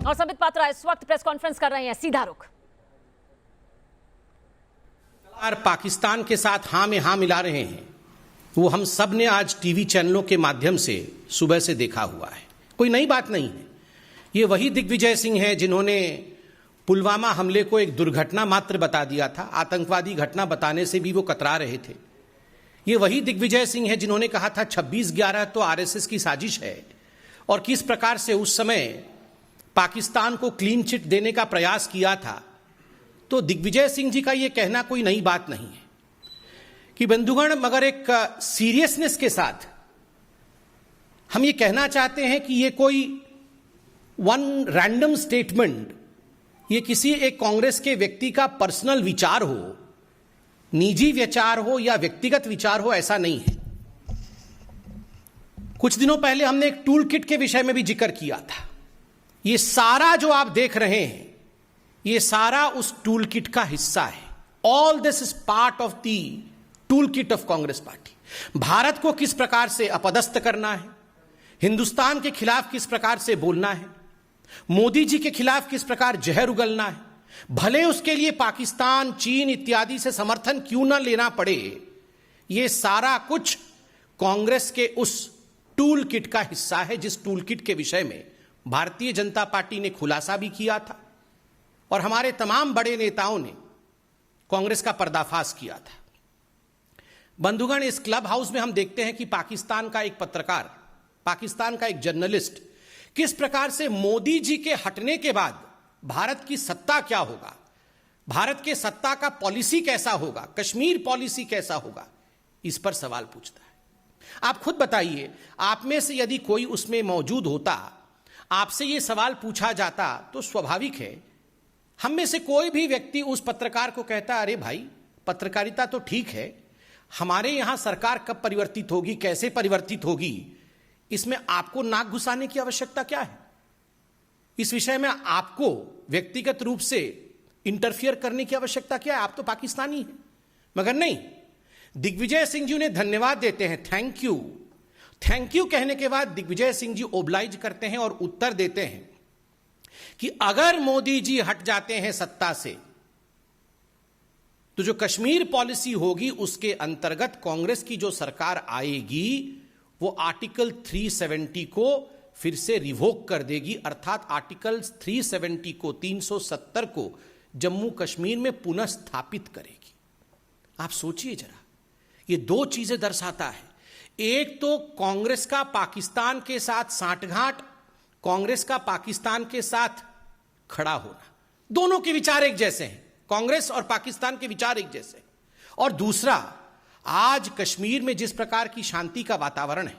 और संबित पात्रा इस वक्त प्रेस कॉन्फ्रेंस कर रहे हैं, सीधा रुख। पाकिस्तान के साथ हां में हां मिला रहे हैं, वो हम सब ने आज टीवी चैनलों के माध्यम से सुबह से देखा हुआ है। कोई नई बात नहीं है। ये वही दिग्विजय सिंह है जिन्होंने पुलवामा हमले को एक दुर्घटना मात्र बता दिया था। आतंकवादी घटना बताने से भी वो कतरा रहे थे। ये वही दिग्विजय सिंह है जिन्होंने कहा था 26/11 तो आरएसएस की साजिश है, और किस प्रकार से उस समय पाकिस्तान को क्लीन चिट देने का प्रयास किया था। तो दिग्विजय सिंह जी का यह कहना कोई नई बात नहीं है कि बंधुगण, मगर एक सीरियसनेस के साथ हम ये कहना चाहते हैं कि ये कोई वन रैंडम स्टेटमेंट, ये किसी एक कांग्रेस के व्यक्ति का पर्सनल विचार हो, निजी विचार हो या व्यक्तिगत विचार हो, ऐसा नहीं है। कुछ दिनों पहले हमने एक टूल किट के विषय में भी जिक्र किया था। ये सारा जो आप देख रहे हैं, ये सारा उस टूल किट का हिस्सा है। All this is part of the tool kit of Congress party. Bharat को किस प्रकार से अपदस्थ करना है, हिंदुस्तान के खिलाफ किस प्रकार से बोलना है, मोदी जी के खिलाफ किस प्रकार जहर उगलना है, भले उसके लिए पाकिस्तान, चीन इत्यादि से समर्थन क्यों ना लेना पड़े, यह सारा कुछ कांग्रेस के उस टूल किट का हिस्सा है, जिस टूल किट के विषय में भारतीय जनता पार्टी ने खुलासा भी किया था और हमारे तमाम बड़े नेताओं ने कांग्रेस का पर्दाफाश किया था। बंधुगण, इस क्लब हाउस में हम देखते हैं कि पाकिस्तान का एक पत्रकार, पाकिस्तान का एक जर्नलिस्ट किस प्रकार से मोदी जी के हटने के बाद भारत की सत्ता क्या होगा, भारत के सत्ता का पॉलिसी कैसा होगा, कश्मीर पॉलिसी कैसा होगा, इस पर सवाल पूछता है। आप खुद बताइए, आप में से यदि कोई उसमें मौजूद होता, आपसे यह सवाल पूछा जाता, तो स्वाभाविक है हम में से कोई भी व्यक्ति उस पत्रकार को कहता, अरे भाई, पत्रकारिता तो ठीक है, हमारे यहां सरकार कब परिवर्तित होगी, कैसे परिवर्तित होगी, इसमें आपको नाक घुसाने की आवश्यकता क्या है? इस विषय में आपको व्यक्तिगत रूप से इंटरफियर करने की आवश्यकता क्या है? आप तो पाकिस्तानी हैं। मगर नहीं, दिग्विजय सिंह जी उन्हें धन्यवाद देते हैं, थैंक यू। थैंक यू कहने के बाद दिग्विजय सिंह जी ओब्लाइज करते हैं और उत्तर देते हैं कि अगर मोदी जी हट जाते हैं सत्ता से, तो जो कश्मीर पॉलिसी होगी उसके अंतर्गत कांग्रेस की जो सरकार आएगी वो आर्टिकल 370 को फिर से रिवोक कर देगी, अर्थात आर्टिकल 370 को, 370 को जम्मू कश्मीर में पुनः स्थापित करेगी। आप सोचिए जरा, ये दो चीजें दर्शाता है। एक तो कांग्रेस का पाकिस्तान के साथ सांठगांठ, कांग्रेस का पाकिस्तान के साथ खड़ा होना, दोनों के विचार एक जैसे हैं, कांग्रेस और पाकिस्तान के विचार एक जैसे। और दूसरा, आज कश्मीर में जिस प्रकार की शांति का वातावरण है,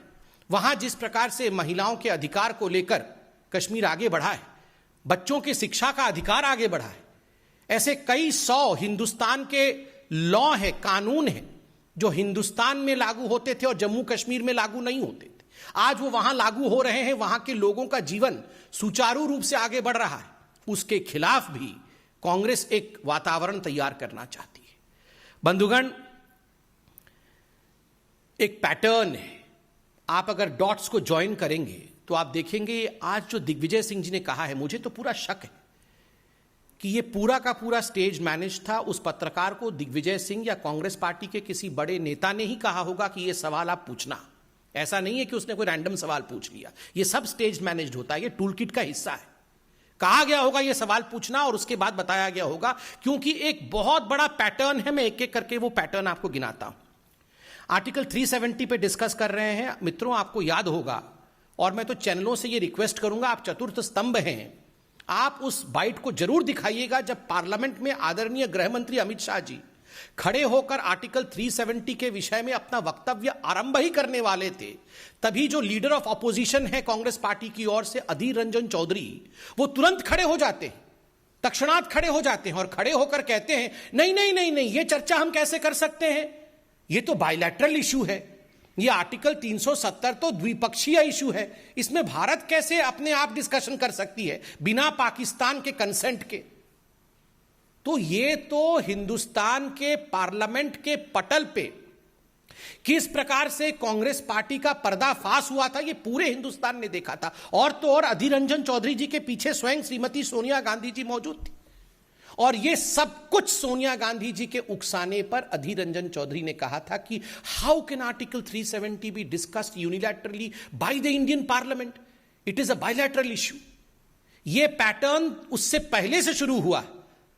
वहां जिस प्रकार से महिलाओं के अधिकार को लेकर कश्मीर आगे बढ़ा है, बच्चों की शिक्षा का अधिकार आगे बढ़ा है, ऐसे कई 100 हिंदुस्तान के लॉ है, कानून है, जो हिंदुस्तान में लागू होते थे और जम्मू कश्मीर में लागू नहीं होते थे, आज वो वहां लागू हो रहे हैं, वहां के लोगों का जीवन सुचारू रूप से आगे बढ़ रहा है। उसके खिलाफ भी कांग्रेस एक वातावरण तैयार करना चाहती है। बंधुगण, एक पैटर्न है, आप अगर डॉट्स को ज्वाइन करेंगे तो आप देखेंगे आज जो दिग्विजय सिंह जी ने कहा है, मुझे तो पूरा शक है कि ये पूरा का पूरा स्टेज मैनेज था। उस पत्रकार को दिग्विजय सिंह या कांग्रेस पार्टी के किसी बड़े नेता ने ही कहा होगा कि ये सवाल आप पूछना। ऐसा नहीं है कि उसने कोई रैंडम सवाल पूछ लिया, ये सब स्टेज मैनेज्ड होता है, ये टूल किट का हिस्सा है। कहा गया होगा ये सवाल पूछना और उसके बाद बताया गया होगा, क्योंकि एक बहुत बड़ा पैटर्न है। मैं एक एक करके वो पैटर्न आपको गिनाता हूं। आर्टिकल 370 पे डिस्कस कर रहे हैं मित्रों, आपको याद होगा, और मैं तो चैनलों से ये रिक्वेस्ट करूंगा, आप चतुर्थ स्तंभ हैं, आप उस बाइट को जरूर दिखाइएगा जब पार्लियामेंट में आदरणीय गृह मंत्री अमित शाह जी खड़े होकर आर्टिकल 370 के विषय में अपना वक्तव्य आरंभ ही करने वाले थे। तभी जो लीडर ऑफ ऑपोजिशन है कांग्रेस पार्टी की ओर से, अधीर रंजन चौधरी, वो तुरंत खड़े हो जाते हैं, तत्क्षणात खड़े हो जाते हैं और खड़े होकर कहते हैं, नहीं नहीं नहीं नहीं, ये चर्चा हम कैसे कर सकते हैं, ये तो बायलैटरल इशू है, ये आर्टिकल 370 तो द्विपक्षीय इशू है, इसमें भारत कैसे अपने आप डिस्कशन कर सकती है बिना पाकिस्तान के कंसेंट के। तो ये तो हिंदुस्तान के पार्लियामेंट के पटल पे किस प्रकार से कांग्रेस पार्टी का पर्दाफाश हुआ था, यह पूरे हिंदुस्तान ने देखा था। और तो और अधीर रंजन चौधरी जी के पीछे स्वयं श्रीमती सोनिया गांधी जी मौजूद थी, और यह सब कुछ सोनिया गांधी जी के उकसाने पर अधीर रंजन चौधरी ने कहा था कि how can article 370 be discussed unilaterally by the Indian parliament, it is a bilateral issue. यह पैटर्न उससे पहले से शुरू हुआ।